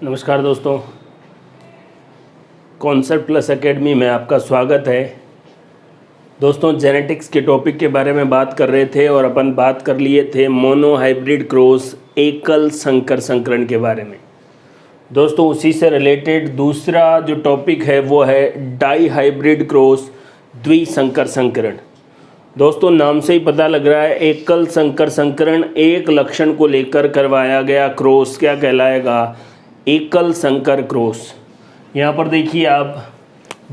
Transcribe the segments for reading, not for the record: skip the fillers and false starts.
नमस्कार दोस्तों, concept plus academy में आपका स्वागत है। दोस्तों, जेनेटिक्स के टॉपिक के बारे में बात कर रहे थे और अपन बात कर लिए थे मोनो हाइब्रिड क्रॉस एकल संकर संकरण के बारे में। दोस्तों, उसी से रिलेटेड दूसरा जो टॉपिक है वो है डाई हाइब्रिड क्रॉस द्विसंकर संकरण। दोस्तों, नाम से ही पता लग रहा है, एकल संकर संकरण एक लक्षण को लेकर करवाया गया क्रॉस क्या कहलाएगा? एकल संकर क्रॉस। यहाँ पर देखिए आप,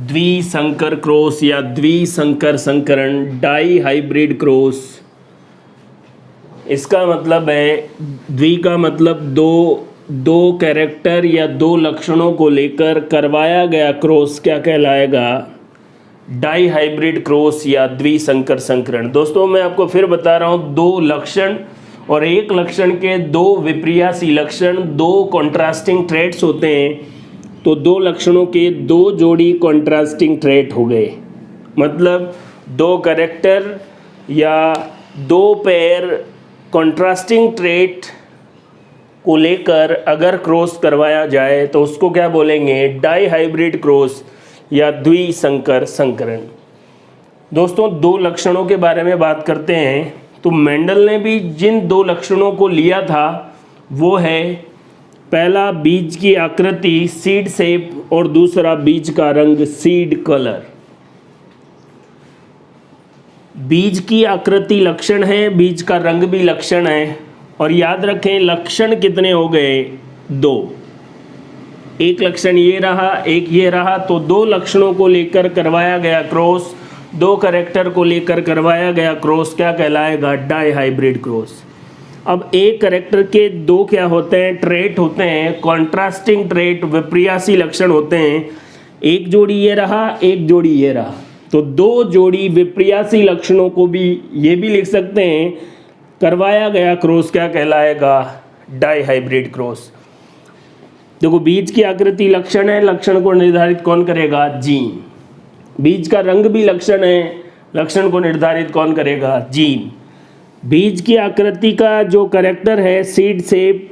द्विसंकर क्रॉस या द्विसंकर संकरण, डाई हाइब्रिड क्रॉस। इसका मतलब है, द्वि का मतलब दो कैरेक्टर या दो लक्षणों को लेकर करवाया गया क्रॉस क्या कहलाएगा? डाई हाइब्रिड क्रॉस या द्विसंकर संकरण। दोस्तों, मैं आपको फिर बता रहा हूँ, दो लक्षण और एक लक्षण के दो विपर्यासी लक्षण, दो कॉन्ट्रास्टिंग ट्रेट्स होते हैं। तो दो लक्षणों के दो जोड़ी कॉन्ट्रास्टिंग ट्रेट हो गए, मतलब दो कैरेक्टर या दो पेयर कॉन्ट्रास्टिंग ट्रेट को लेकर अगर क्रॉस करवाया जाए तो उसको क्या बोलेंगे? डाई हाइब्रिड क्रॉस या द्विसंकर संकरण। दोस्तों, दो लक्षणों के बारे में बात करते हैं तो मेंडल ने भी जिन दो लक्षणों को लिया था वो है, पहला बीज की आकृति सीड शेप और दूसरा बीज का रंग सीड कलर। बीज की आकृति लक्षण है, बीज का रंग भी लक्षण है। और याद रखें, लक्षण कितने हो गए? दो। एक लक्षण ये रहा, एक ये रहा, तो दो लक्षणों को लेकर करवाया गया क्रॉस, दो कैरेक्टर को लेकर करवाया गया क्रॉस क्या कहलाएगा? Dihybrid cross. अब एक कैरेक्टर के दो क्या होते हैं? ट्रेट होते हैं, कॉन्ट्रास्टिंग ट्रेट, विपर्यासी लक्षण होते हैं। एक जोड़ी ये रहा, एक जोड़ी ये रहा, तो दो जोड़ी विपर्यासी लक्षणों को भी ये भी लिख सकते हैं, करवाया गया क्रॉस क्या कहलाएगा? Dihybrid cross. देखो, बीज की आकृति लक्षण है, लक्षण को निर्धारित कौन करेगा? जीन। बीज का रंग भी लक्षण है, लक्षण को निर्धारित कौन करेगा? जीन। बीज की आकृति का जो कैरेक्टर है सीड शेप,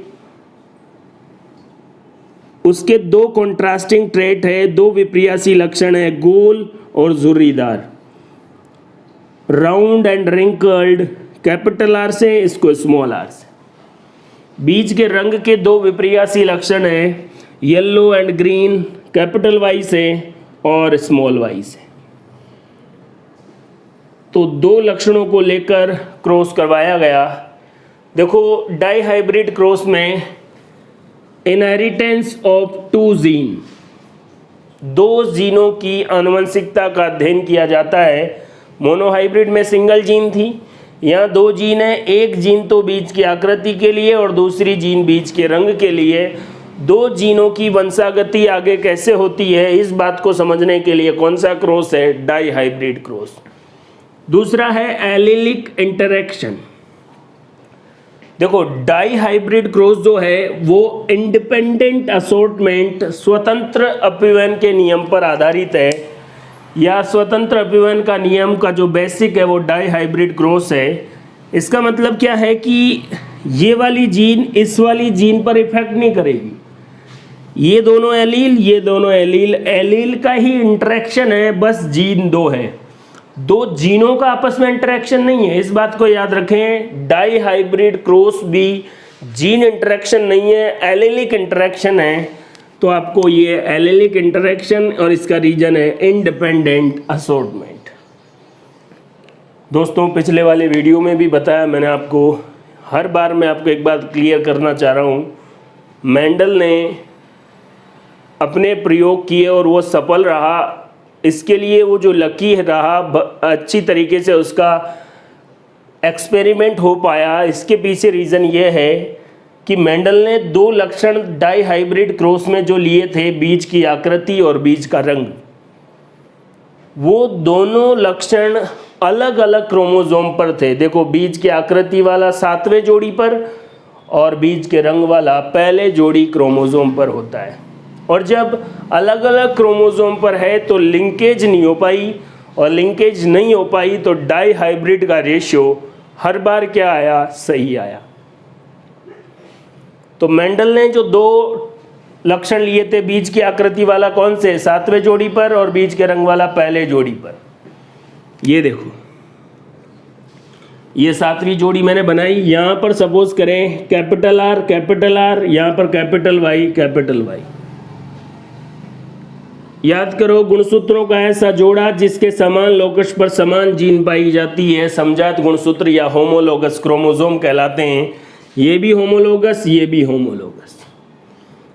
उसके दो कॉन्ट्रास्टिंग ट्रेट है, दो विपर्यासी लक्षण है, गोल और झुर्रीदार, round and wrinkled, capital R से, इसको स्मॉल आर से। बीज के रंग के दो विपर्यासी लक्षण है, yellow and green, capital Y से और स्मॉल वाई से। तो दो लक्षणों को लेकर क्रॉस करवाया गया। देखो, डाई हाइब्रिड क्रॉस में इनहेरिटेंस ऑफ टू जीन, दो जीनों की आनुवंशिकता का अध्ययन किया जाता है। मोनोहाइब्रिड में सिंगल जीन थी, यहाँ दो जीन है, एक जीन तो बीज की आकृति के लिए और दूसरी जीन बीज के रंग के लिए। दो जीनों की वंशागति आगे कैसे होती है, इस बात को समझने के लिए कौन सा क्रॉस है? Dihybrid cross. दूसरा है एलिलिक इंटरेक्शन। देखो, डाई हाइब्रिड क्रॉस जो है वो इंडिपेंडेंट असॉर्टमेंट, स्वतंत्र अपव्ययन के नियम पर आधारित है, या स्वतंत्र अपव्ययन का नियम का जो बेसिक है वो डाई हाइब्रिड क्रॉस है। इसका मतलब क्या है कि ये वाली जीन इस वाली जीन पर इफेक्ट नहीं करेगी। ये दोनों एलील, ये दोनों एलील, एलील का ही इंटरेक्शन है, बस जीन दो है, दो जीनों का आपस में इंटरेक्शन नहीं है। इस बात को याद रखें, डाई हाइब्रिड क्रॉस भी जीन इंटरेक्शन नहीं है, एलिलिक इंटरेक्शन है। तो आपको ये एलिलिक इंटरेक्शन और इसका रीजन है इंडिपेंडेंट असॉर्टमेंट। दोस्तों, पिछले वाले वीडियो में भी बताया मैंने आपको, हर बार मैं आपको एक बात क्लियर करना चाह रहा हूँ, मेंडल ने अपने प्रयोग किए और वो सफल रहा। इसके लिए वो जो लकी रहा, अच्छी तरीके से उसका एक्सपेरिमेंट हो पाया। इसके पीछे रीज़न ये है कि मेंडल ने दो लक्षण डाई हाइब्रिड क्रॉस में जो लिए थे, बीज की आकृति और बीज का रंग, वो दोनों लक्षण अलग अलग क्रोमोसोम पर थे। देखो, बीज की आकृति वाला 7वें जोड़ी पर और बीज के रंग वाला पहले जोड़ी क्रोमोसोम पर होता है। और जब अलग अलग क्रोमोसोम पर है तो लिंकेज नहीं हो पाई, और लिंकेज नहीं हो पाई तो डाई हाइब्रिड का रेशियो हर बार क्या आया? सही आया। तो मेंडल ने जो दो लक्षण लिए थे बीज की आकृति वाला कौन से, 7वें जोड़ी पर, और बीज के रंग वाला पहले जोड़ी पर। ये देखो ये 7वीं जोड़ी मैंने बनाई। यहाँ पर सपोज करें कैपिटल आर, यहाँ पर कैपिटल वाई। याद करो गुणसूत्रों का ऐसा जोड़ा जिसके समान लोकस पर समान जीन पाई जाती है समजात गुणसूत्र या होमोलोगस क्रोमोसोम कहलाते हैं। ये भी होमोलोगस, ये भी होमोलोगस।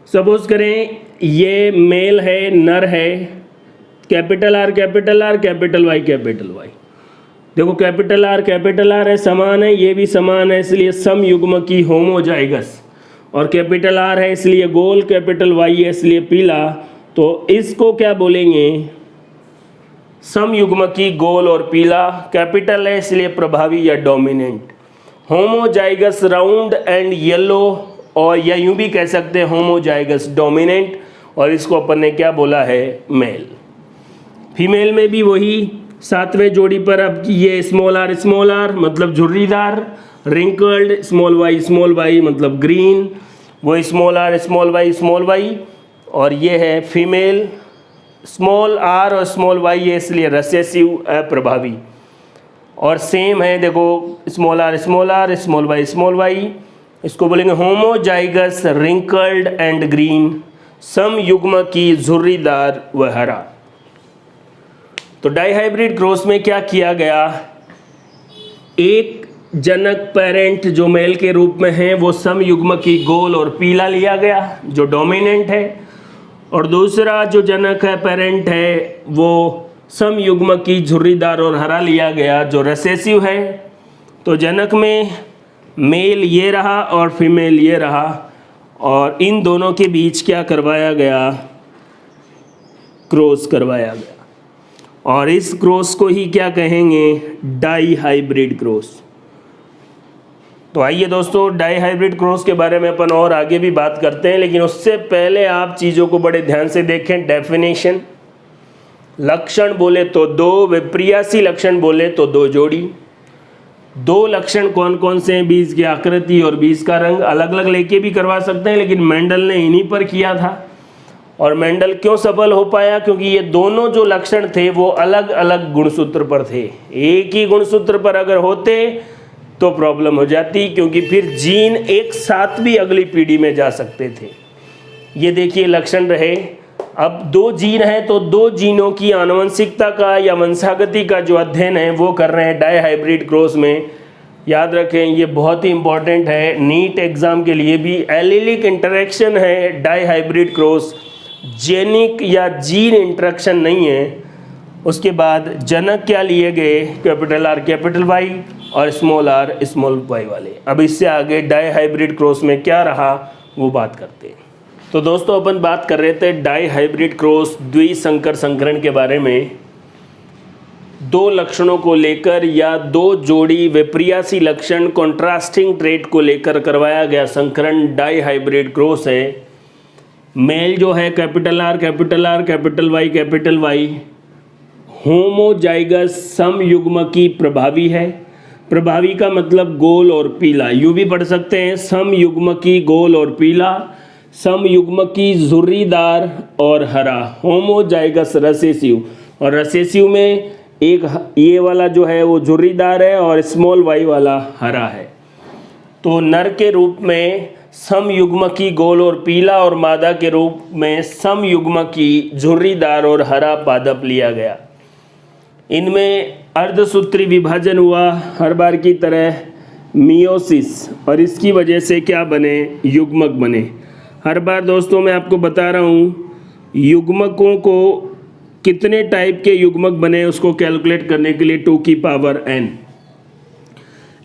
सपोज करें ये मेल है, नर है, कैपिटल आर, कैपिटल वाई। देखो कैपिटल आर है, समान है, ये भी समान है, इसलिए सम युग्म की होमोजाइगस। और कैपिटल आर है इसलिए गोल, कैपिटल वाई है इसलिए पीला। तो इसको क्या बोलेंगे, सम युग्म की गोल और पीला। कैपिटल है इसलिए प्रभावी या dominant. Homozygous round and yellow, और या यूं भी कह सकते हैं होमोजाइगस डोमिनेंट। और इसको अपन ने क्या बोला है, मेल। फीमेल में भी वही 7वें जोड़ी पर। अब ये स्मॉल आर मतलब झुर्रीदार, रिंकल्ड, स्मॉल वाई मतलब ग्रीन, वो स्मॉल आर वाई। और ये है फीमेल, स्मॉल आर और स्मॉल वाई है इसलिए रिसेसिव, अप्रभावी। और सेम है देखो स्मॉल आर स्मॉल वाई, इसको बोलेंगे होमोजाइगस रिंकल्ड एंड ग्रीन, सम युग्म की झुर्रीदार व हरा। तो डाइहाइब्रिड क्रॉस में क्या किया गया, एक जनक पेरेंट जो मेल के रूप में है वो सम युग्म की गोल और पीला लिया गया जो डोमिनेंट है, और दूसरा जो जनक है पेरेंट है वो सम युग्म की झुर्रीदार और हरा लिया गया जो रिसेसिव है। तो जनक में मेल ये रहा और फीमेल ये रहा, और इन दोनों के बीच क्या करवाया गया, क्रॉस करवाया गया। और इस क्रॉस को ही क्या कहेंगे, डाइहाइब्रिड क्रॉस। तो आइए दोस्तों डाइहाइब्रिड क्रॉस के बारे में अपन और आगे भी बात करते हैं, लेकिन उससे पहले आप चीज़ों को बड़े ध्यान से देखें। डेफिनेशन, लक्षण बोले तो 2, विप्रियासी लक्षण बोले तो 2 जोड़ी। 2 लक्षण कौन कौन से हैं, बीज की आकृति और बीज का रंग। अलग अलग लेके भी करवा सकते हैं, लेकिन मेंडल ने इन्हीं पर किया था। और मेंडल क्यों सफल हो पाया, क्योंकि ये दोनों जो लक्षण थे वो अलग अलग गुणसूत्र पर थे। एक ही गुणसूत्र पर अगर होते तो प्रॉब्लम हो जाती, क्योंकि फिर जीन एक साथ भी अगली पीढ़ी में जा सकते थे। ये देखिए लक्षण रहे। अब 2 जीन हैं तो 2 जीनों की आनुवंशिकता का या वंशागति का जो अध्ययन है वो कर रहे हैं डाइहाइब्रिड क्रॉस में। याद रखें ये बहुत ही इंपॉर्टेंट है, नीट एग्जाम के लिए भी। एलिलिक इंटरेक्शन है डाइहाइब्रिड क्रॉस, जेनिक या जीन इंटरेक्शन नहीं है। उसके बाद जनक क्या लिए गए, कैपिटल आर कैपिटल वाई और स्मॉल आर स्मॉल वाई वाले। अब इससे आगे डाइहाइब्रिड क्रॉस में क्या रहा वो बात करते हैं। तो दोस्तों अपन बात कर रहे थे डाइहाइब्रिड क्रॉस द्विसंकर संकरण के बारे में। 2 लक्षणों को लेकर या 2 जोड़ी विप्रियासी लक्षण कॉन्ट्रास्टिंग ट्रेट को लेकर करवाया गया संकरण डाइहाइब्रिड क्रॉस है। मेल जो है capital are capital y homozygous सम युग्म की प्रभावी है। प्रभावी का मतलब गोल और पीला, यूँ भी पढ़ सकते हैं सम युग्म की गोल और पीला, सम युग्म की झुर्रीदार और हरा। होमोजाइगस रेसेसिव, और रेसेसिव में एक ये वाला जो है वो झुर्रीदार है और स्मॉल वाई वाला हरा है। तो नर के रूप में सम युग्म की गोल और पीला, और मादा के रूप में सम युग्म की झुर्रीदार और हरा पादप लिया गया। इनमें अर्धसूत्री विभाजन हुआ हर बार की तरह, मियोसिस, और इसकी वजह से क्या बने, युग्मक बने। हर बार दोस्तों मैं आपको बता रहा हूँ युग्मकों को कितने टाइप के युग्मक बने उसको कैलकुलेट करने के लिए 2 की पावर n।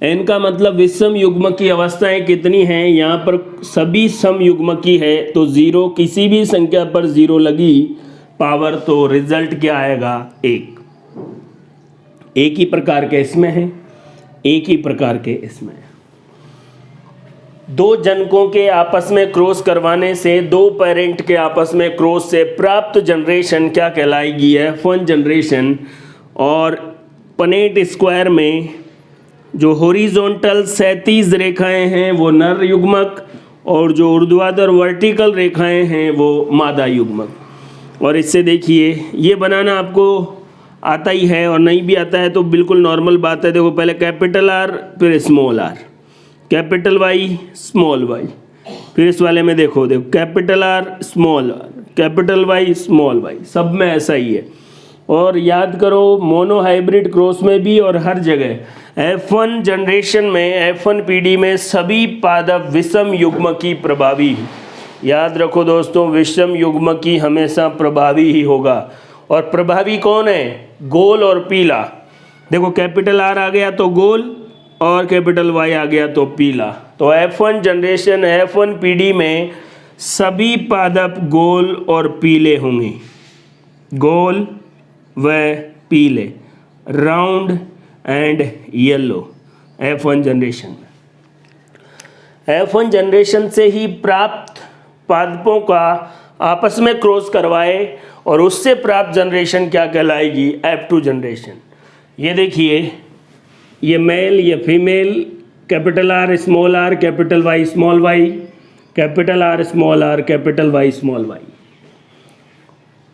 n का मतलब विषम युग्म की अवस्थाएं कितनी हैं, यहाँ पर सभी सम युग्म की है तो 0, किसी भी संख्या पर 0 लगी पावर तो रिजल्ट क्या आएगा, 1। एक ही प्रकार के इसमें है, एक ही प्रकार के इसमें। 2 जनकों के आपस में क्रॉस करवाने से, 2 पेरेंट के आपस में क्रॉस से प्राप्त जनरेशन क्या कहलाएगी, F1 जनरेशन। और पनेट स्क्वायर में जो हॉरिजॉन्टल 37 रेखाएं हैं वो नर युग्मक, और जो ऊर्ध्वाधर वर्टिकल रेखाएं हैं वो मादा युग्मक। और इससे देखिए ये बनाना आपको आता ही है, और नहीं भी आता है तो बिल्कुल नॉर्मल बात है। देखो पहले कैपिटल आर फिर small R, capital Y small Y, फिर इस वाले में देखो capital R small R, capital Y small Y, सब में ऐसा ही है। और याद करो मोनो हाइब्रिड क्रॉस में भी और हर जगह F1 जनरेशन में F1 पीढ़ी में सभी पादप विषम युग्मकी प्रभावी। याद रखो दोस्तों, विषम युग्मकी हमेशा प्रभावी ही होगा। और प्रभावी कौन है? गोल और पीला। देखो कैपिटल आर आ गया तो गोल, और कैपिटल वाई आ गया तो पीला। तो F1 जनरेशन F1 पीढ़ी में सभी पादप गोल और पीले होंगे, गोल व पीले, round and yellow F1 generation में। F1 जनरेशन से ही प्राप्त पादपों का आपस में क्रॉस करवाए और उससे प्राप्त जनरेशन क्या कहलाएगी? F2 generation. ये देखिए, ये मेल, ये female, capital R small R, capital Y small Y, capital R small R, capital Y small Y.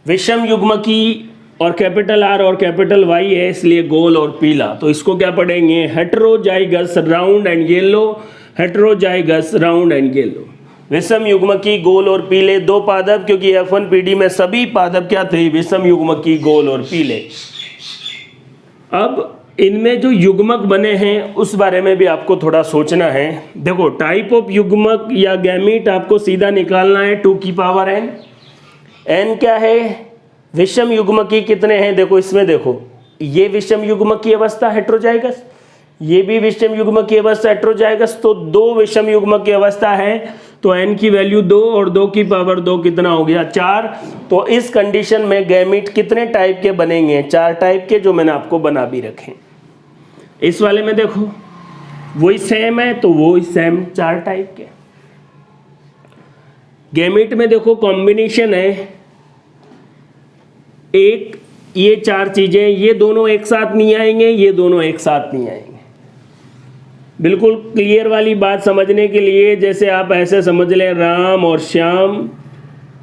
विषम युग्मकी और कैपिटल आर और कैपिटल वाई है, इसलिए गोल और पीला। तो इसको क्या पढ़ेंगे? Heterozygous round and yellow, heterozygous round and yellow. विषम युग्मकी गोल और पीले दो पादप, क्योंकि F1 पीढ़ी में सभी पादप क्या थे? विषम युग्मकी गोल और पीले। अब इनमें जो युग्मक बने हैं उस बारे में भी आपको थोड़ा सोचना है। देखो टाइप ऑफ युग्मक या गैमीट आपको सीधा निकालना है 2 की पावर n। n क्या है? विषम युग्मकी कितने हैं? देखो इसमें देखो, ये विषम युग्मक की अवस्था हेटेरोजाइगस, ये भी विषम युग्मक की अवस्था हेटेरोजाइगस। तो 2 विषम युग्मक की अवस्था है, तो n की वैल्यू 2 और 2 की पावर 2 कितना हो गया? 4। तो इस कंडीशन में गैमीट कितने टाइप के बनेंगे? 4 टाइप के, जो मैंने आपको बना भी रखे। इस वाले में देखो वही सेम है, तो वो सेम 4 टाइप के। गैमीट में देखो कॉम्बिनेशन है एक, ये 4 चीजें, ये दोनों एक साथ नहीं आएंगे, ये दोनों एक साथ नहीं आएंगे। बिल्कुल क्लियर वाली बात समझने के लिए जैसे आप ऐसे समझ लें, राम और श्याम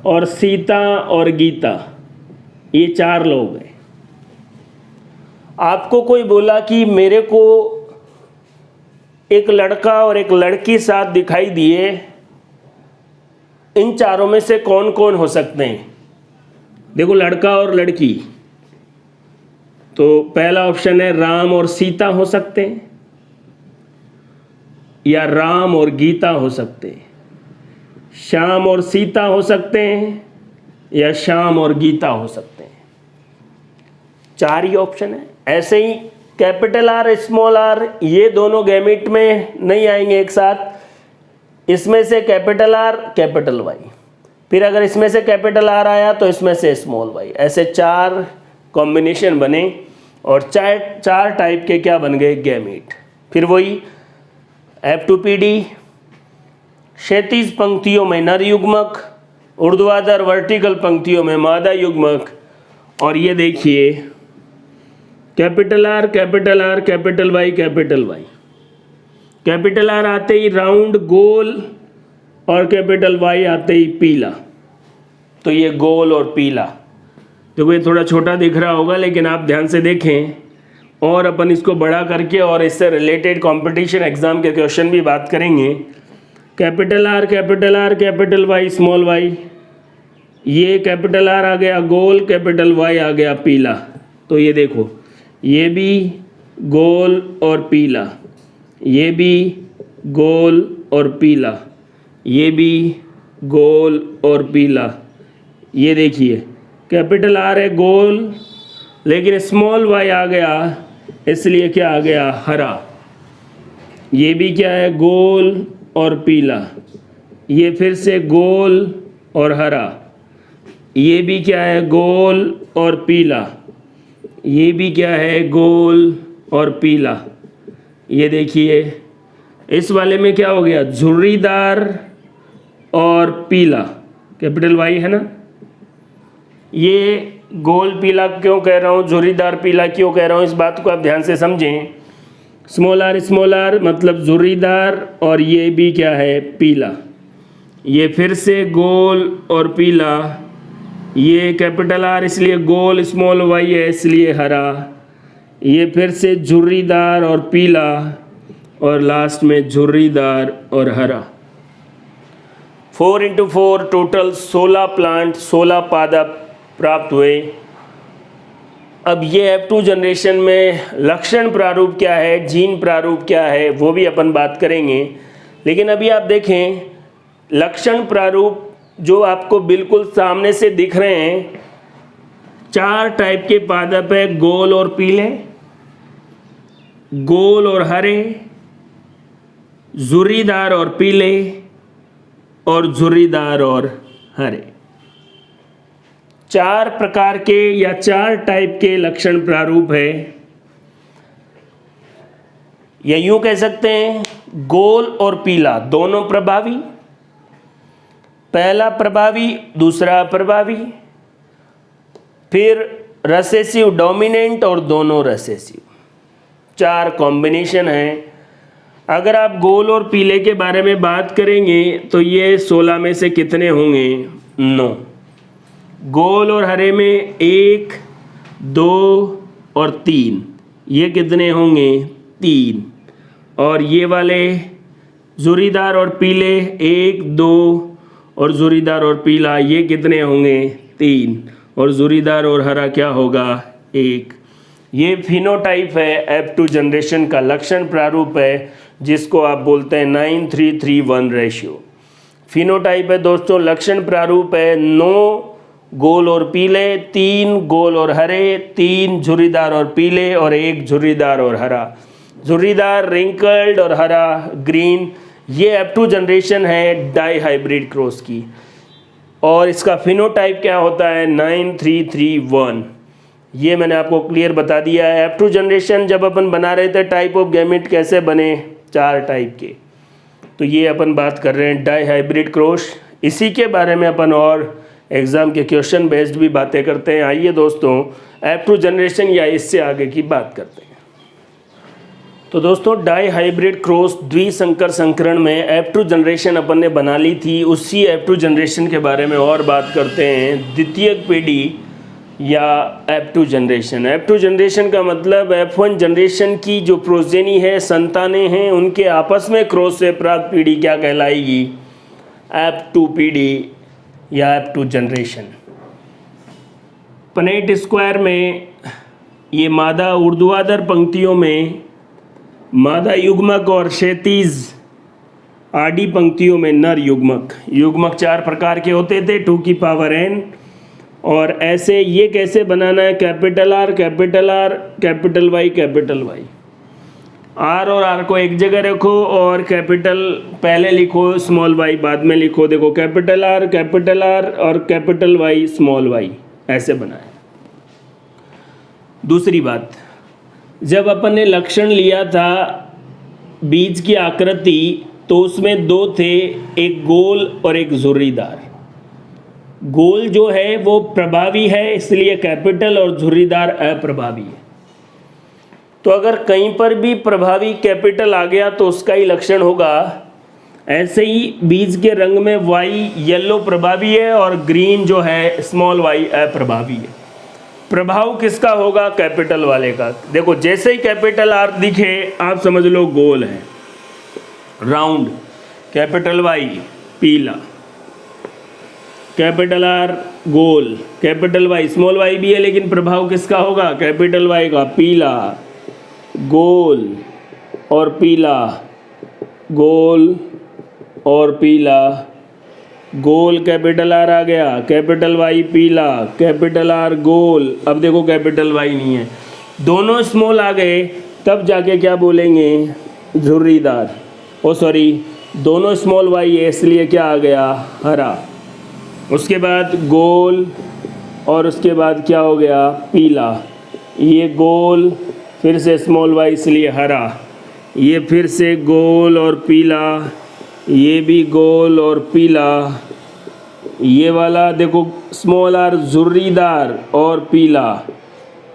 और सीता और गीता, ये 4 लोग हैं। आपको कोई बोला कि मेरे को एक लड़का और एक लड़की साथ दिखाई दिए, इन चारों में से कौन कौन हो सकते हैं? देखो लड़का और लड़की, तो पहला ऑप्शन है राम और सीता हो सकते हैं, या राम और गीता हो सकते हैं, श्याम और सीता हो सकते हैं, या श्याम और गीता हो सकते हैं। 4 ही ऑप्शन है। ऐसे ही कैपिटल आर स्मॉल आर, ये दोनों गैमीट में नहीं आएंगे एक साथ। इसमें से कैपिटल आर कैपिटल वाई, फिर अगर इसमें से कैपिटल आर आया तो इसमें से स्मॉल वाई। ऐसे 4 कॉम्बिनेशन बने और 4 टाइप के क्या बन गए? गैमीट। फिर वही F2 पीढ़ी, क्षैतिज पंक्तियों में नर युग्मक, ऊर्ध्वाधर वर्टिकल पंक्तियों में मादा युग्मक। और ये देखिए capital are capital are capital Y capital Y. Capital R आते ही राउंड गोल, और कैपिटल वाई आते ही पीला। तो ये गोल और पीला। देखो ये थोड़ा छोटा दिख रहा होगा, लेकिन आप ध्यान से देखें और अपन इसको बड़ा करके और इससे रिलेटेड कंपटीशन एग्जाम के क्वेश्चन भी बात करेंगे। Capital are capital Y small Y, ये कैपिटल आर आ गया गोल, कैपिटल वाई आ गया पीला। तो ये देखो, ये भी गोल और पीला, ये भी गोल और पीला, ये भी गोल और पीला। ये देखिए कैपिटल आर है गोल, लेकिन स्मॉल वाई आ गया, इसलिए क्या आ गया? हरा। ये भी क्या है? गोल और पीला। ये फिर से गोल और हरा। ये भी क्या है? गोल और पीला। ये भी क्या है? गोल और पीला। ये देखिए इस वाले में क्या हो गया? झुर्रीदार और पीला, कैपिटल वाई है ना। ये गोल पीला क्यों कह रहा हूँ, झुर्रीदार पीला क्यों कह रहा हूँ, इस बात को आप ध्यान से समझें। स्मॉल आर मतलब झुर्रीदार, और ये भी क्या है? पीला। ये फिर से गोल और पीला, ये कैपिटल आर इसलिए गोल, स्मॉल वाई है इसलिए हरा, ये फिर से झुर्रीदार और पीला, और लास्ट में झुर्रीदार और हरा। 4 × 4 टोटल 16 प्लांट, 16 पादप प्राप्त हुए। अब ये F2 जनरेशन में लक्षण प्रारूप क्या है, जीन प्रारूप क्या है, वो भी अपन बात करेंगे। लेकिन अभी आप देखें लक्षण प्रारूप जो आपको बिल्कुल सामने से दिख रहे हैं, 4 टाइप के पादप है, गोल और पीले, गोल और हरे, झुर्रीदार और पीले, और झुर्रीदार और हरे। 4 प्रकार के या 4 टाइप के लक्षण प्रारूप है, या यूं कह सकते हैं गोल और पीला दोनों प्रभावी, पहला प्रभावी दूसरा प्रभावी, फिर रिसेसिव डोमिनेंट और दोनों रिसेसिव, 4 कॉम्बिनेशन है। अगर आप गोल और पीले के बारे में बात करेंगे तो ये 16 में से कितने होंगे, 9। गोल और हरे में 1, 2 और 3, ये कितने होंगे, 3। और ये वाले झुर्रीदार और पीले 1, 2 और झुर्रीदार और पीला, ये कितने होंगे, 3। और झुर्रीदार और हरा क्या होगा, 1। ये फिनोटाइप है F2 जनरेशन का, लक्षण प्रारूप है जिसको आप बोलते हैं 9:3:3:1 रेशियो। फिनोटाइप है दोस्तों, लक्षण प्रारूप है 9 गोल और पीले, 3 गोल और हरे, 3 झुर्रीदार और पीले और 1 झुर्रीदार और हरा। झुर्रीदार रिंकल्ड और हरा ग्रीन, ये F2 जनरेशन है डाई हाइब्रिड क्रॉस की। और इसका फिनोटाइप क्या होता है, 9:3:3:1। ये मैंने आपको क्लियर बता दिया है। F2 जनरेशन जब अपन बना रहे थे टाइप ऑफ गैमेट कैसे बने, 4 टाइप के, तो ये अपन बात कर रहे हैं डाई हाइब्रिड क्रॉस। इसी के बारे में अपन और एग्ज़ाम के क्वेश्चन बेस्ड भी बातें करते हैं। आइए दोस्तों F2 जनरेशन या इससे आगे की बात करते हैं। तो दोस्तों डाई हाइब्रिड क्रॉस द्विसंकर संकरण में F2 जनरेशन अपन ने बना ली थी, उसी F2 जनरेशन के बारे में और बात करते हैं। द्वितीयक पीढ़ी या F2 जनरेशन। F2 जनरेशन का मतलब F1 जनरेशन की जो प्रोजेनी है, संतानें हैं, उनके आपस में क्रॉस से प्राप्त पीढ़ी क्या कहलाएगी, F2 पीढ़ी या F2 जनरेशन। पनेट स्क्वायर में ये मादा ऊर्ध्वाधर पंक्तियों में मादा युग्मक और क्षैतिज आडी पंक्तियों में नर युग्मक। युग्मक 4 प्रकार के होते थे, 2 की पावर n। और ऐसे ये कैसे बनाना है, capital R capital R capital Y capital Y। R और R को एक जगह रखो और कैपिटल पहले लिखो, स्मॉल y बाद में लिखो। देखो कैपिटल R और कैपिटल Y स्मॉल y, ऐसे बनाए। दूसरी बात, जब अपन ने लक्षण लिया था बीज की आकृति तो उसमें 2 थे, एक गोल और एक झुर्रीदार। गोल जो है वो प्रभावी है इसलिए कैपिटल, और झुर्रीदार अप्रभावी है। तो अगर कहीं पर भी प्रभावी कैपिटल आ गया तो उसका ही लक्षण होगा। ऐसे ही बीज के रंग में वाई येलो प्रभावी है और ग्रीन जो है स्मॉल वाई अप्रभावी है। प्रभाव किसका होगा, कैपिटल वाले का। देखो जैसे ही कैपिटल आर दिखे आप समझ लो गोल है, राउंड। कैपिटल वाई पीला, capital our goal, capital Y small Y भी है लेकिन प्रभाव किसका होगा, कैपिटल वाई का। पीला, गोल और पीला, गोल और पीला, गोल कैपिटल आर आ गया, कैपिटल वाई पीला, कैपिटल आर गोल। अब देखो कैपिटल वाई नहीं है, दोनों स्मॉल आ गए, तब जाके क्या बोलेंगे, झुर्रीदार। ओ सॉरी, दोनों स्मॉल वाई है इसलिए क्या आ गया, हरा। उसके बाद गोल और उसके बाद क्या हो गया, पीला। ये गोल फिर से स्मॉल वाई इसलिए हरा, ये फिर से गोल और पीला, ये भी गोल और पीला, ये वाला देखो स्मॉल आर झुर्रीदार और पीला,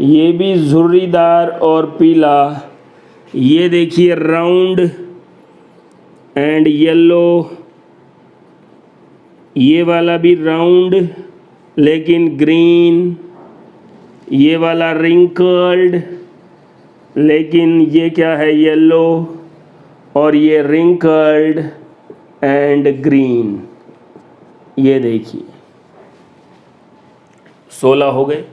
ये भी झुर्रीदार और पीला, ये देखिए राउंड एंड येलो ये वाला भी राउंड लेकिन ग्रीन, ये वाला रिंकल्ड लेकिन ये क्या है, येलो, और ये रिंकल्ड एंड ग्रीन। ये देखिए 16 हो गए।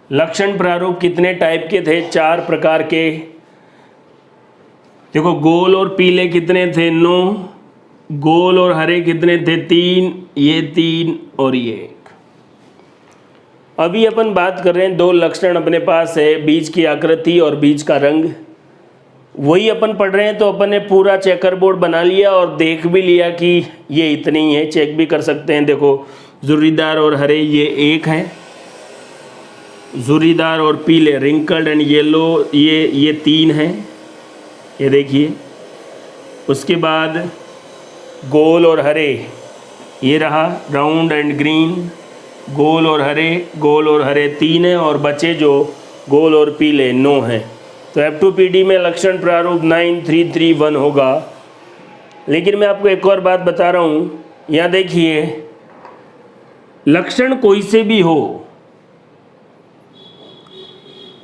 लक्षण प्रारूप कितने टाइप के थे? 4 प्रकार के। देखो गोल और पीले कितने थे? 9। गोल और हरे कितने थे? 3। ये 3 और ये 1। अभी अपन बात कर रहे हैं 2 लक्षण अपने पास है, बीज की आकृति और बीज का रंग। वही अपन पढ़ रहे हैं तो अपन ने पूरा चेकर बोर्ड बना लिया और देख भी लिया कि ये इतने ही है, चेक भी कर सकते हैं। देखो जुरीदार और हरे ये 1 है, जुरीदार और पीले रिंकल्ड एंड येलो ये 3 है, ये देखिए। उसके बाद गोल और हरे ये रहा, राउंड एंड ग्रीन, गोल और हरे 3 है, और बचे जो गोल और पीले 9 हैं। तो F2PD में लक्षण प्रारूप 9331 होगा। लेकिन मैं आपको एक और बात बता रहा हूँ, यहाँ देखिए लक्षण कोई से भी हो,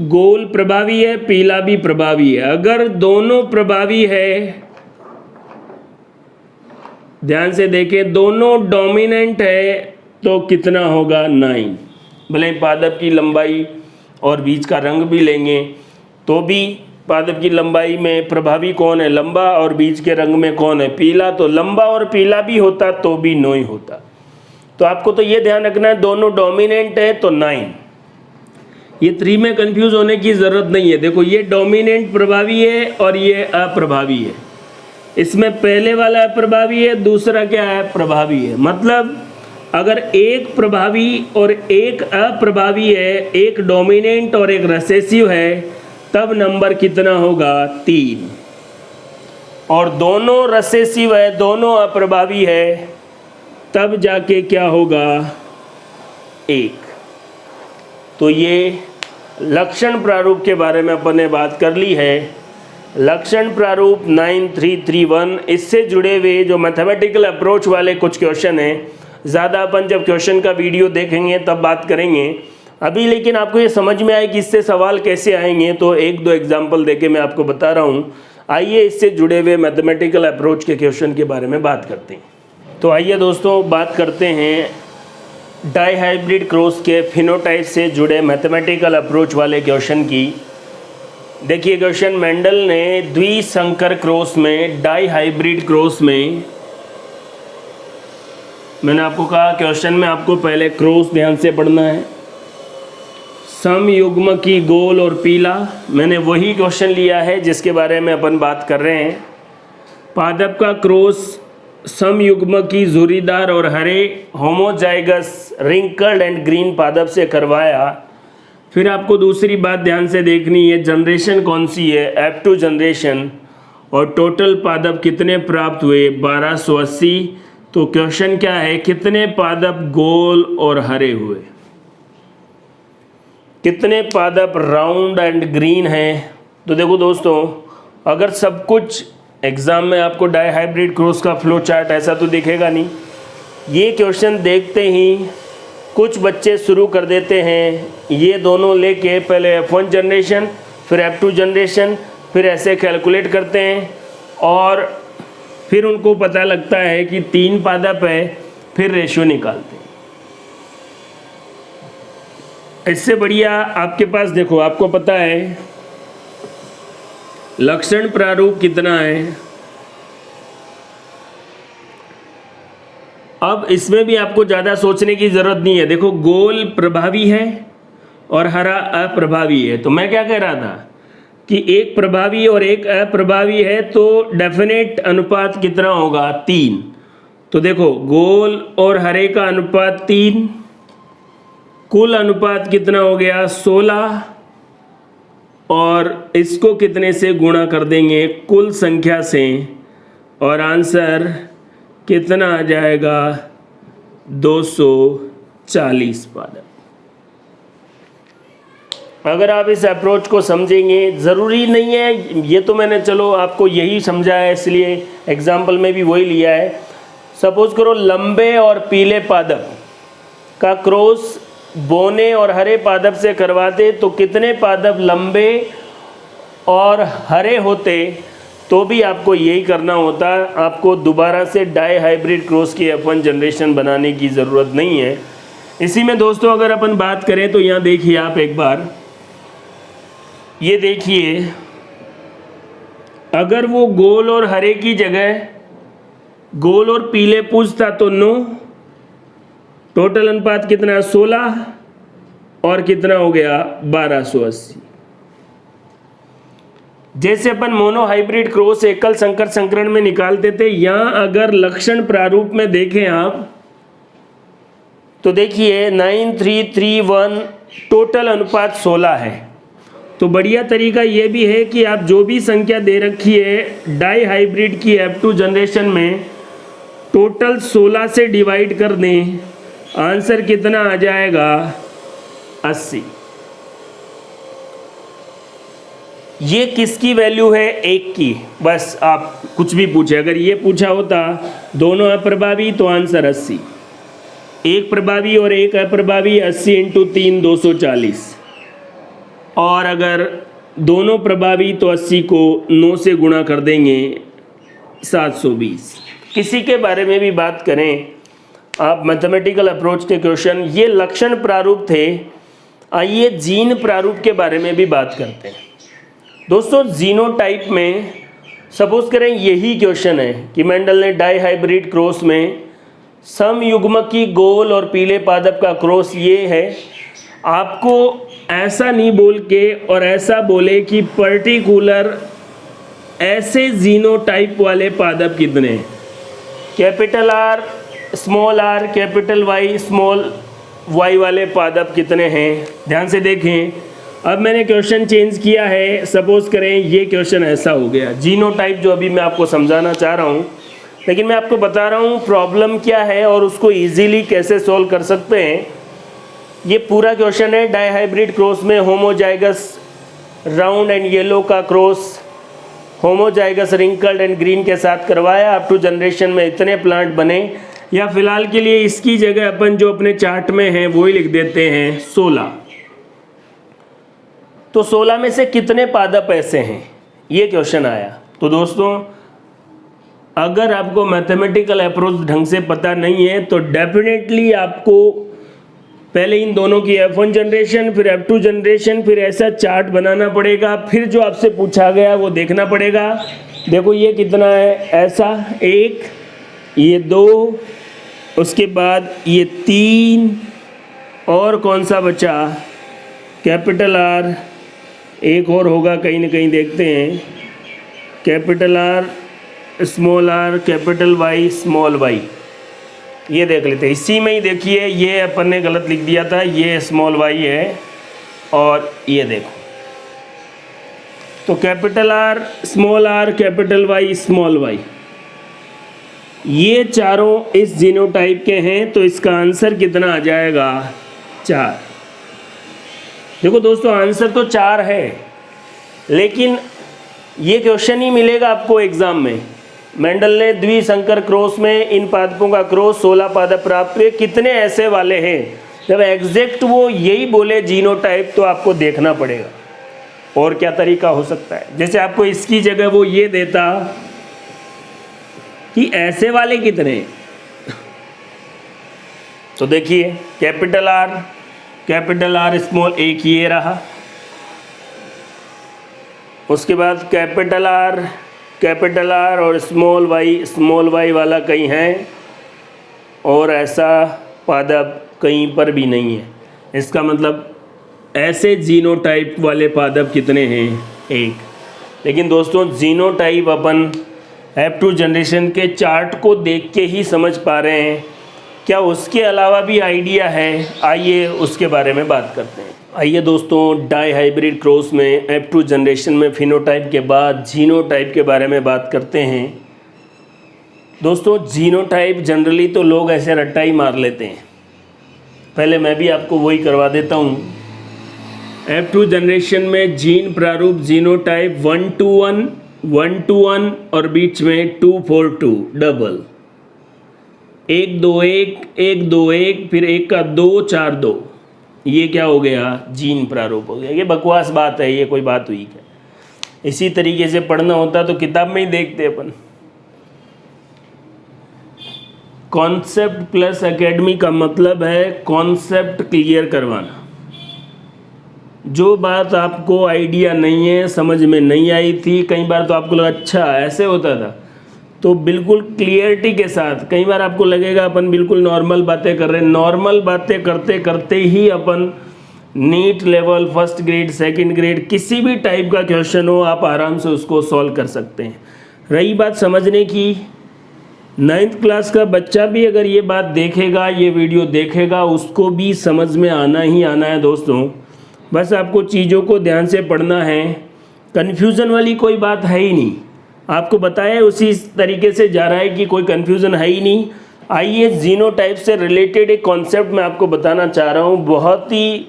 गोल प्रभावी है, पीला भी प्रभावी है। अगर दोनों प्रभावी है, ध्यान से देखें, दोनों डोमिनेंट है तो कितना होगा? 9। भले पादप की लंबाई और बीज का रंग भी लेंगे तो भी पादप की लंबाई में प्रभावी कौन है? लंबा, और बीज के रंग में कौन है? पीला। तो लंबा और पीला भी होता तो भी 9 ही होता। तो आपको तो ये ध्यान रखना है, दोनों डोमिनेंट है तो 9। ये 3 में कंफ्यूज होने की ज़रूरत नहीं है। देखो ये डोमिनेंट प्रभावी है और ये अप्रभावी है। इसमें पहले वाला अप्रभावी है, दूसरा क्या है? प्रभावी है। मतलब अगर एक प्रभावी और एक अप्रभावी है, एक डोमिनेंट और एक रिसेसिव है, तब नंबर कितना होगा? 3। और दोनों रिसेसिव है, दोनों अप्रभावी है, तब जाके क्या होगा? 1। तो ये लक्षण प्रारूप के बारे में अपन ने बात कर ली है। लक्षण प्रारूप 9331। इससे जुड़े हुए जो मैथमेटिकल अप्रोच वाले कुछ क्वेश्चन हैं, ज़्यादा अपन जब क्वेश्चन का वीडियो देखेंगे तब बात करेंगे। अभी लेकिन आपको ये समझ में आए कि इससे सवाल कैसे आएंगे, तो 1-2 एग्जाम्पल देके मैं आपको बता रहा हूँ। आइए इससे जुड़े हुए मैथमेटिकल अप्रोच के क्वेश्चन के बारे में बात करते हैं। तो आइए दोस्तों बात करते हैं डाईहाइब्रिड क्रॉस के फिनोटाइप से जुड़े मैथमेटिकल अप्रोच वाले क्वेश्चन की। देखिए क्वेश्चन, मेंडल ने द्विसंकर क्रॉस में, डाईहाइब्रिड क्रॉस में, मैंने आपको कहा क्वेश्चन में आपको पहले क्रॉस ध्यान से पढ़ना है। समयुग्म की गोल और पीला, मैंने वही क्वेश्चन लिया है जिसके बारे में अपन बात कर रहे हैं। पादप का क्रॉस समयुग्म की जुरीदार और हरे होमोजाइगस रिंकल्ड एंड ग्रीन पादप से करवाया। फिर आपको दूसरी बात ध्यान से देखनी है, जनरेशन कौन सी है? F2 generation. और टोटल पादप कितने प्राप्त हुए? 1280। तो क्वेश्चन क्या है? कितने पादप गोल और हरे हुए? कितने पादप राउंड एंड ग्रीन हैं? तो देखो दोस्तों, अगर सब कुछ एग्ज़ाम में आपको डाईहाइब्रिड क्रॉस का फ्लो चार्ट ऐसा तो दिखेगा नहीं। ये क्वेश्चन देखते ही कुछ बच्चे शुरू कर देते हैं, ये दोनों लेके पहले F1 जनरेशन, फिर F2 जनरेशन, फिर ऐसे कैलकुलेट करते हैं और फिर उनको पता लगता है कि 3 पादप है, फिर रेशियो निकालते हैं। इससे बढ़िया आपके पास देखो, आपको पता है लक्षण प्रारूप कितना है। अब इसमें भी आपको ज़्यादा सोचने की ज़रूरत नहीं है। देखो गोल प्रभावी है और हरा अप्रभावी है। तो मैं क्या कह रहा था कि एक प्रभावी और एक अप्रभावी है तो डेफिनेट अनुपात कितना होगा? 3। तो देखो गोल और हरे का अनुपात 3, कुल अनुपात कितना हो गया? 16। और इसको कितने से गुणा कर देंगे? कुल संख्या से, और आंसर कितना आ जाएगा? 240 पादप। अगर आप इस अप्रोच को समझेंगे, ज़रूरी नहीं है, ये तो मैंने चलो आपको यही समझाया है इसलिए एग्जाम्पल में भी वही लिया है। सपोज करो लंबे और पीले पादप का क्रॉस बोने और हरे पादप से करवाते तो कितने पादप लंबे और हरे होते, तो भी आपको यही करना होता। आपको दोबारा से डाई हाइब्रिड क्रॉस की F1 जनरेशन बनाने की ज़रूरत नहीं है। इसी में दोस्तों अगर अपन बात करें तो यहाँ देखिए आप एक बार, ये देखिए अगर वो गोल और हरे की जगह गोल और पीले पूछता तो 9, टोटल अनुपात कितना 16 और कितना हो गया 1280। जैसे अपन मोनो हाइब्रिड क्रॉस एकल संकर संकरण में निकालते थे, यहां अगर लक्षण प्रारूप में देखें आप तो देखिए 9331 टोटल अनुपात 16 है। तो बढ़िया तरीका ये भी है कि आप जो भी संख्या दे रखी है डाई हाइब्रिड की F2 जनरेशन में टोटल 16 से डिवाइड कर दें, आंसर कितना आ जाएगा 80। ये किसकी वैल्यू है 1 की, बस आप कुछ भी पूछे, अगर ये पूछा होता दोनों अप्रभावी तो आंसर 80, एक प्रभावी और एक अप्रभावी 80 × 3 240, और अगर दोनों प्रभावी तो 80 को 9 से गुणा कर देंगे 720। किसी के बारे में भी बात करें आप मैथमेटिकल अप्रोच के क्वेश्चन, ये लक्षण प्रारूप थे। आइए जीन प्रारूप के बारे में भी बात करते हैं। दोस्तों जीनोटाइप में सपोज करें यही क्वेश्चन है कि मेंडल ने डाई हाइब्रिड क्रॉस में समयुग्मक की गोल और पीले पादप का क्रॉस ये है, आपको ऐसा नहीं बोल के और ऐसा बोले कि पर्टिकुलर ऐसे जीनोटाइप वाले पादप कितने हैं, capital R small R capital Y small Y वाले पादप कितने हैं। ध्यान से देखें, अब मैंने क्वेश्चन चेंज किया है। सपोज करें ये क्वेश्चन ऐसा हो गया, जीनोटाइप जो अभी मैं आपको समझाना चाह रहा हूँ, लेकिन मैं आपको बता रहा हूँ प्रॉब्लम क्या है और उसको इजीली कैसे सॉल्व कर सकते हैं। ये पूरा क्वेश्चन है डाई हाइब्रिड क्रॉस में होमोजाइगस राउंड एंड येलो का cross homozygous wrinkled and green के साथ करवाया। अप टू जनरेशन में इतने प्लांट बने, या फिलहाल के लिए इसकी जगह अपन जो अपने चार्ट में है वही लिख देते हैं 16। तो 16 में से कितने पादप ऐसे हैं, ये क्वेश्चन आया। तो दोस्तों अगर आपको मैथमेटिकल अप्रोच ढंग से पता नहीं है तो डेफिनेटली आपको पहले इन दोनों की F1 जनरेशन फिर F2 जनरेशन फिर ऐसा चार्ट बनाना पड़ेगा, फिर जो आपसे पूछा गया वो देखना पड़ेगा। देखो ये कितना है, ऐसा 1, ये 2, उसके बाद ये 3, और कौन सा बचा कैपिटल आर, एक और होगा कहीं ना कहीं, देखते हैं capital R small R capital Y small Y, ये देख लेते हैं। इसी में ही देखिए ये अपन ने गलत लिख दिया था, ये स्मॉल वाई है और ये देखो, तो capital R small R capital Y small Y, ये चारों इस जीनोटाइप के हैं। तो इसका आंसर कितना आ जाएगा 4। देखो दोस्तों आंसर तो 4 है, लेकिन ये क्वेश्चन ही मिलेगा आपको एग्जाम में। मेंडल ने द्विसंकर क्रॉस में इन पादपों का क्रॉस 16 पादप प्राप्त हुए, कितने ऐसे वाले हैं। जब एग्जैक्ट वो यही बोले जीनोटाइप तो आपको देखना पड़ेगा और क्या तरीका हो सकता है। जैसे आपको इसकी जगह वो ये देता कि ऐसे वाले कितने, तो देखिए कैपिटल आर स्मॉल, एक ये रहा, उसके बाद कैपिटल आर और स्मॉल वाई वाला कहीं है, और ऐसा पादप कहीं पर भी नहीं है। इसका मतलब ऐसे जीनोटाइप वाले पादप कितने हैं 1। लेकिन दोस्तों जीनोटाइप अपन F2 जनरेशन के चार्ट को देख के ही समझ पा रहे हैं, क्या उसके अलावा भी आइडिया है, आइए उसके बारे में बात करते हैं। आइए दोस्तों डाई हाइब्रिड क्रॉस में F2 जनरेशन में फिनोटाइप के बाद जीनोटाइप के बारे में बात करते हैं। दोस्तों जीनोटाइप जनरली तो लोग ऐसे रट्टा ही मार लेते हैं, पहले मैं भी आपको वही करवा देता हूँ। F2 जनरेशन में जीन प्रारूप जीनोटाइप 1 to 1 1 to 1 और बीच में 2 4 2 डबल, 1 2 1 1 2 1 फिर 1 का 2 4 2, ये क्या हो गया? जीन प्रारूप हो गया। ये बकवास बात है, ये कोई बात हुई क्या? इसी तरीके से पढ़ना होता तो किताब में ही देखते अपन। कॉन्सेप्ट प्लस एकेडमी का मतलब है कॉन्सेप्ट क्लियर करवाना। जो बात आपको आइडिया नहीं है, समझ में नहीं आई थी, कई बार तो आपको लगा अच्छा ऐसे होता था, तो बिल्कुल क्लियरिटी के साथ, कई बार आपको लगेगा अपन बिल्कुल नॉर्मल बातें कर रहे हैं, नॉर्मल बातें करते करते ही अपन NEET level, first grade, second grade, किसी भी टाइप का क्वेश्चन हो आप आराम से उसको सॉल्व कर सकते हैं। रही बात समझने की, 9th क्लास का बच्चा भी अगर ये बात देखेगा, ये वीडियो देखेगा, उसको भी समझ में आना ही आना है दोस्तों। बस आपको चीज़ों को ध्यान से पढ़ना है, कन्फ्यूज़न वाली कोई बात है ही नहीं। आपको बताया उसी तरीके से जा रहा है कि कोई कन्फ्यूज़न है ही नहीं। आइए जीनोटाइप से रिलेटेड एक कॉन्सेप्ट मैं आपको बताना चाह रहा हूँ। बहुत ही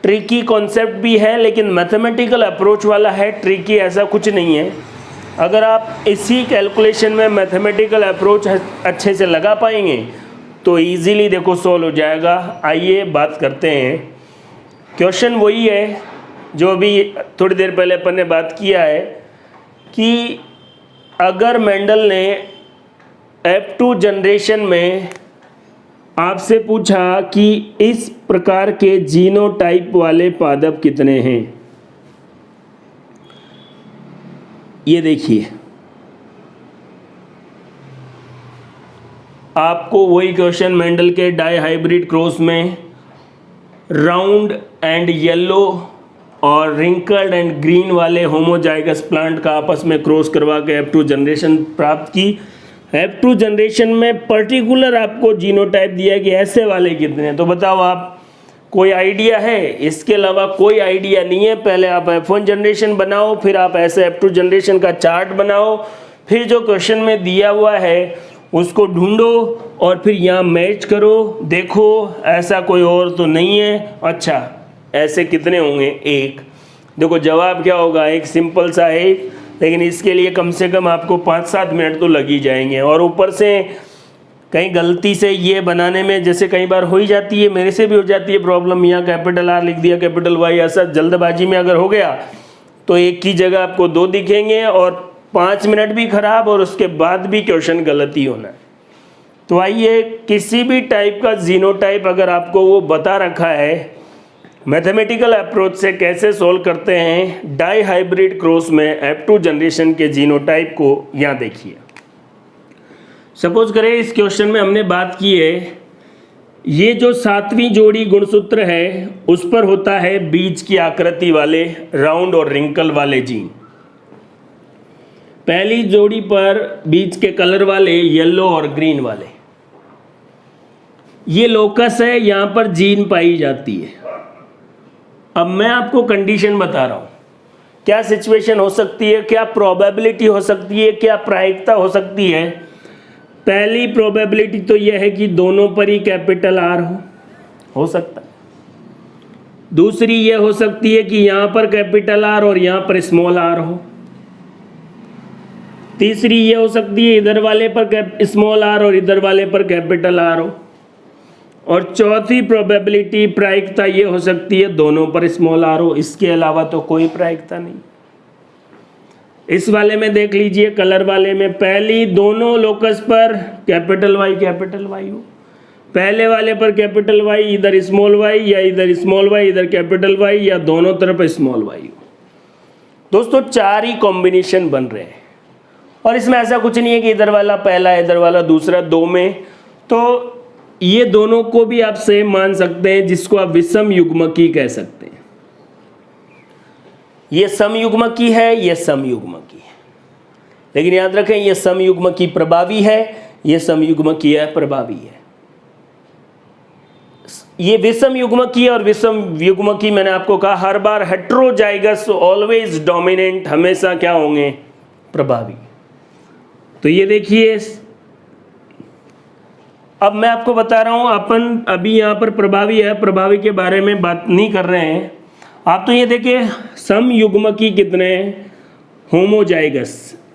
ट्रिकी कॉन्सेप्ट भी है, लेकिन मैथमेटिकल अप्रोच वाला है। ट्रिकी ऐसा कुछ नहीं है। अगर आप इसी कैलकुलेशन में मैथमेटिकल अप्रोच अच्छे से लगा पाएंगे तो इजीली देखो सॉल्व हो जाएगा। आइए बात करते हैं। क्वेश्चन वही है जो अभी थोड़ी देर पहले अपन ने बात किया है कि अगर मेंडल ने F2 जनरेशन में आपसे पूछा कि इस प्रकार के जीनोटाइप वाले पादप कितने हैं, ये देखिए, आपको वही क्वेश्चन मेंडल के डाई हाइब्रिड क्रॉस में राउंड एंड येलो और रिंकल्ड एंड ग्रीन वाले होमोजाइगस प्लांट का आपस में क्रॉस करवा के F2 जनरेशन प्राप्त की। F2 जनरेशन में पर्टिकुलर आपको जीनोटाइप दिया कि ऐसे वाले कितने हैं। तो बताओ आप, कोई आइडिया है? इसके अलावा कोई आइडिया नहीं है। पहले आप F1 जनरेशन बनाओ, फिर आप ऐसे F2 जनरेशन का चार्ट बनाओ, फिर जो क्वेश्चन में दिया हुआ है उसको ढूंढो और फिर यहाँ मैच करो। देखो ऐसा कोई और तो नहीं है। अच्छा ऐसे कितने होंगे? एक। देखो जवाब क्या होगा? एक सिंपल सा है, लेकिन इसके लिए कम से कम आपको 5-7 मिनट तो लग ही जाएंगे। और ऊपर से कहीं गलती से ये बनाने में जैसे कई बार हो ही जाती है, मेरे से भी हो जाती है प्रॉब्लम, यहाँ कैपिटल R लिख दिया कैपिटल Y, ऐसा जल्दबाजी में अगर हो गया तो एक की जगह आपको 2 दिखेंगे और 5 मिनट भी खराब और उसके बाद भी क्वेश्चन गलत ही होना है। तो आइए, किसी भी टाइप का जीनोटाइप अगर आपको वो बता रखा है, मैथमेटिकल अप्रोच से कैसे सॉल्व करते हैं डाई हाइब्रिड क्रॉस में F2 जनरेशन के जीनोटाइप को, यहाँ देखिए। सपोज करें इस क्वेश्चन में हमने बात की है, ये जो 7वीं जोड़ी गुणसूत्र है उस पर होता है बीज की आकृति वाले राउंड और रिंकल वाले जीन। पहली जोड़ी पर बीज के कलर वाले येलो और ग्रीन वाले। ये लोकस है, यहाँ पर जीन पाई जाती है। अब मैं आपको कंडीशन बता रहा हूँ, क्या सिचुएशन हो सकती है, क्या प्रोबेबिलिटी हो सकती है, क्या प्रायिकता हो सकती है। पहली प्रोबेबिलिटी तो यह है कि दोनों पर ही कैपिटल R हो सकता है। दूसरी यह हो सकती है कि यहाँ पर कैपिटल R और यहाँ पर स्मॉल r हो। तीसरी ये हो सकती है इधर वाले पर स्मॉल r और इधर वाले पर कैपिटल R हो। और चौथी प्रोबेबिलिटी प्रायिकता ये हो सकती है दोनों पर स्मॉल r हो। इसके अलावा तो कोई प्रायिकता नहीं। इस वाले में देख लीजिए, कलर वाले में पहली दोनों लोकस पर कैपिटल Y हो, पहले वाले पर कैपिटल Y, इधर स्मॉल y या इधर स्मॉल y इधर कैपिटल Y या दोनों तरफ स्मॉल y हो। दोस्तों 4 ही कॉम्बिनेशन बन रहे हैं और इसमें ऐसा कुछ नहीं है कि इधर वाला पहला इधर वाला दूसरा, 2 में। तो ये दोनों को भी आप सेम मान सकते हैं, जिसको आप विषम युग्मकी कह सकते हैं। ये समयुग्मकी है, ये समयुग्मकी है, लेकिन याद रखें ये समयुग्मकी प्रभावी है, ये समयुग्मकी अप्रभावी है। ये विषम युग्मकी और विषम युग्मकी मैंने आपको कहा हर बार हेट्रोजाइगस ऑलवेज डोमिनेंट, हमेशा क्या होंगे? प्रभावी। तो ये देखिए, अब मैं आपको बता रहा हूं, अपन अभी यहाँ पर प्रभावी है प्रभावी के बारे में बात नहीं कर रहे हैं। आप तो ये देखिए समयुग्मकी कितने हैं? होमोजाइगस।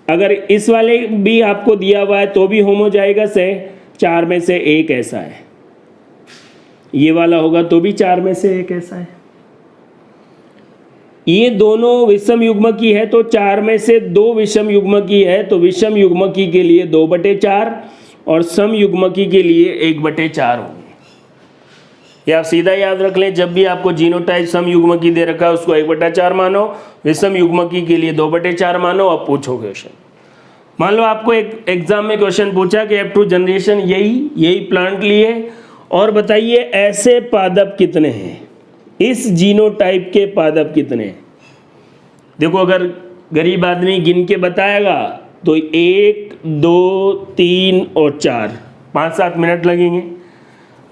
अगर इस वाले भी आपको दिया हुआ है तो भी होमोजाइगस है, 4 में से एक ऐसा है, ये वाला होगा तो भी 4 में से एक ऐसा है। ये दोनों विषम युग्मकी है तो 4 में से 2 विषम युग्मकी है, तो विषम युग्मकी के लिए 2/4 और सम युग्मकी के लिए 1/4 होंगे। ये आप सीधा याद रख लें, जब भी आपको जीनोटाइप सम युग्मकी दे रखा है उसको 1/4 मानो, विषम युग्मकी के लिए 2/4 मानो। अब पूछो क्वेश्चन। मान लो आपको एक एग्जाम में क्वेश्चन पूछा कि F2 जनरेशन यही प्लांट लिए और बताइए ऐसे पादप कितने हैं, इस जीनोटाइप के पादप कितने हैं। देखो अगर गरीब आदमी गिन के बताएगा तो 1, 2, 3 और 4, 5-7 मिनट लगेंगे।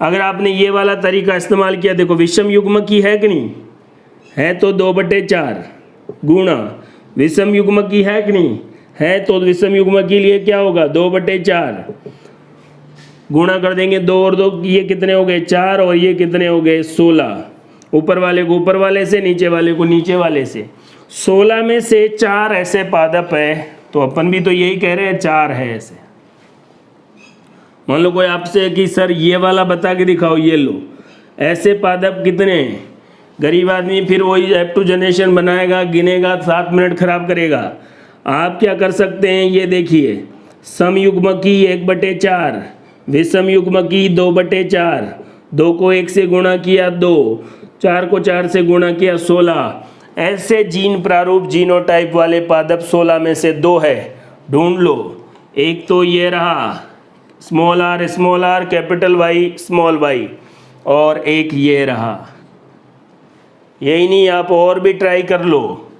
अगर आपने ये वाला तरीका इस्तेमाल किया, देखो विषम युग्मकी है कि नहीं है, तो 2/4 गुणा विषम युग्मकी है कि नहीं है, तो विषम युग्मकी के लिए क्या होगा 2/4 गुणा कर देंगे, 2 और 2 ये कितने हो गए 4 और ये कितने हो गए 16। ऊपर वाले को ऊपर वाले से, नीचे वाले को नीचे वाले से। 16 में से 4 ऐसे पादप है, तो अपन भी तो यही कह रहे हैं 4 है ऐसे। मान लो कोई आपसे कि सर ये वाला बता के दिखाओ, ये लो ऐसे पादप कितने हैं, गरीब आदमी फिर वही F2 जनरेशन बनाएगा, गिनेगा, 7 मिनट खराब करेगा। आप क्या कर सकते हैं, ये देखिए समयुग्मकी 1/4, विषम युग्मकी 2/4, 2 को 1 से गुणा किया 2, 4 को 4 से गुणा किया 16। ऐसे जीन प्रारूप जीनोटाइप वाले पादप 16 में से 2 है, ढूंढ लो। एक तो ये रहा small r capital Y small y, और एक ये रहा। यही नहीं, आप और भी ट्राई कर लो।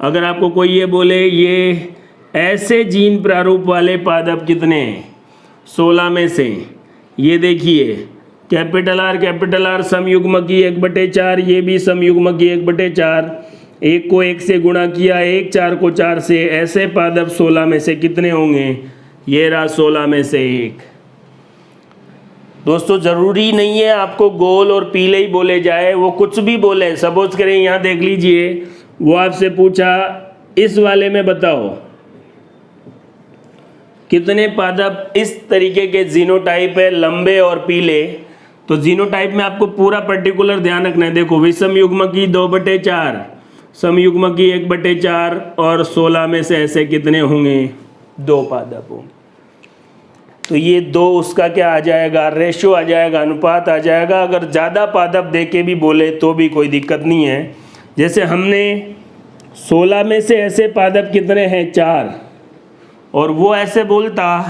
अगर आपको कोई ये बोले ये ऐसे जीन प्रारूप वाले पादप कितने हैं 16 में से, ये देखिए कैपिटल R समयुग्मकी 1/4, ये भी समयुग्मकी 1/4, 1 को 1 से गुणा किया 1, 4 को 4 से। ऐसे पादप 16 में से कितने होंगे, ये रहा 16 में से 1। दोस्तों ज़रूरी नहीं है आपको गोल और पीले ही बोले जाए, वो कुछ भी बोले। सपोज करें यहाँ देख लीजिए, वो आपसे पूछा इस वाले में बताओ कितने पादप इस तरीके के जीनोटाइप है लंबे और पीले, तो जीनोटाइप में आपको पूरा पर्टिकुलर ध्यान रखना है। देखो विषम युग्मकी 2/4, समयुग्मकी 1/4 और 16 में से ऐसे कितने होंगे 2 पादप होंगे। तो ये 2 उसका क्या आ जाएगा, रेशो आ जाएगा, अनुपात आ जाएगा। अगर ज़्यादा पादप दे के भी बोले तो भी कोई दिक्कत नहीं है। जैसे हमने 16 में से ऐसे पादप कितने हैं 4, और वो ऐसे बोलता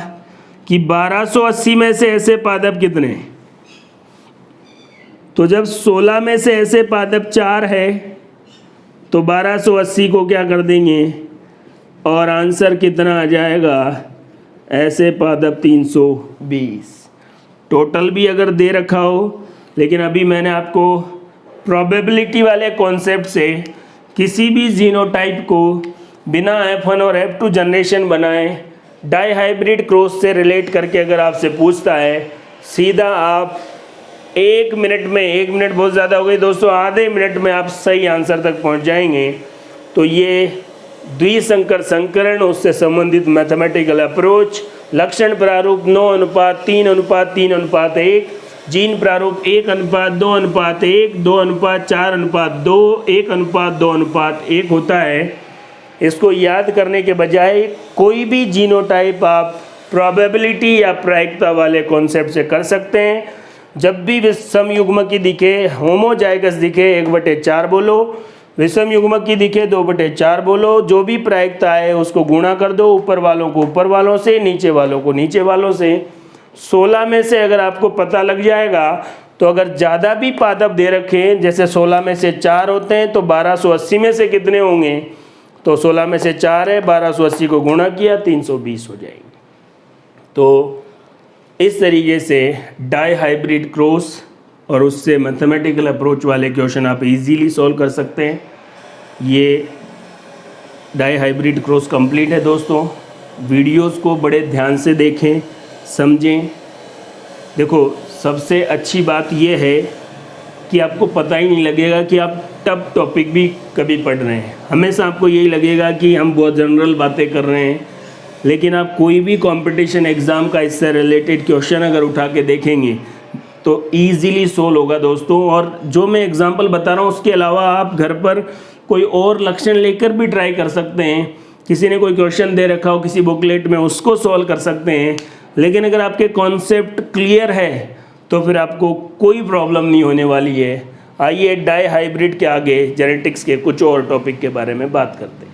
कि 1280 में से ऐसे पादप कितने, तो जब 16 में से ऐसे पादप 4 है तो 1280 को क्या कर देंगे और आंसर कितना आ जाएगा, ऐसे पादप 320। टोटल भी अगर दे रखा हो, लेकिन अभी मैंने आपको प्रोबेबिलिटी वाले कॉन्सेप्ट से किसी भी जीनोटाइप को बिना F1 और F2 जनरेशन बनाए डाई हाइब्रिड क्रॉस से रिलेट करके अगर आपसे पूछता है, सीधा आप 1 मिनट में, 1 मिनट बहुत ज़्यादा हो गई दोस्तों, आधे मिनट में आप सही आंसर तक पहुंच जाएंगे। तो ये द्विसंकर संकरण, उससे संबंधित मैथमेटिकल अप्रोच, लक्षण प्रारूप 9:3:3:1, जीन प्रारूप 1:2:1, 2:4:2, 1:2:1 होता है। इसको याद करने के बजाय कोई भी जीनोटाइप आप प्रोबेबिलिटी या प्रायिकता वाले कॉन्सेप्ट से कर सकते हैं। जब भी विषम युग्मकी दिखे, होमोजाइगस दिखे 1/4 बोलो, विषम युग्मकी दिखे 2/4 बोलो। जो भी प्रायिकता है उसको गुणा कर दो, ऊपर वालों को ऊपर वालों से, नीचे वालों को नीचे वालों से। 16 में से अगर आपको पता लग जाएगा, तो अगर ज़्यादा भी पादप दे रखें, जैसे 16 में से 4 होते हैं तो 1280 में से कितने होंगे, तो 16 में से 4 है, 1280 को गुणा किया 320 हो जाएंगे। तो इस तरीके से डाई हाइब्रिड क्रॉस और उससे मैथमेटिकल अप्रोच वाले क्वेश्चन आप इजीली सॉल्व कर सकते हैं। ये डाई हाइब्रिड क्रॉस कंप्लीट है दोस्तों। वीडियोस को बड़े ध्यान से देखें, समझें। देखो सबसे अच्छी बात यह है कि आपको पता ही नहीं लगेगा कि आप टफ टॉपिक भी कभी पढ़ रहे हैं। हमेशा आपको यही लगेगा कि हम बहुत जनरल बातें कर रहे हैं, लेकिन आप कोई भी कंपटीशन एग्ज़ाम का इससे रिलेटेड क्वेश्चन अगर उठा के देखेंगे तो ईज़िली सोल्व होगा दोस्तों। और जो मैं एग्जांपल बता रहा हूँ उसके अलावा आप घर पर कोई और लक्षण लेकर भी ट्राई कर सकते हैं। किसी ने कोई क्वेश्चन दे रखा हो किसी बुकलेट में, उसको सॉल्व कर सकते हैं। लेकिन अगर आपके कॉन्सेप्ट क्लियर है तो फिर आपको कोई प्रॉब्लम नहीं होने वाली है। आइए डाई हाइब्रिड के आगे जेनेटिक्स के कुछ और टॉपिक के बारे में बात करते हैं।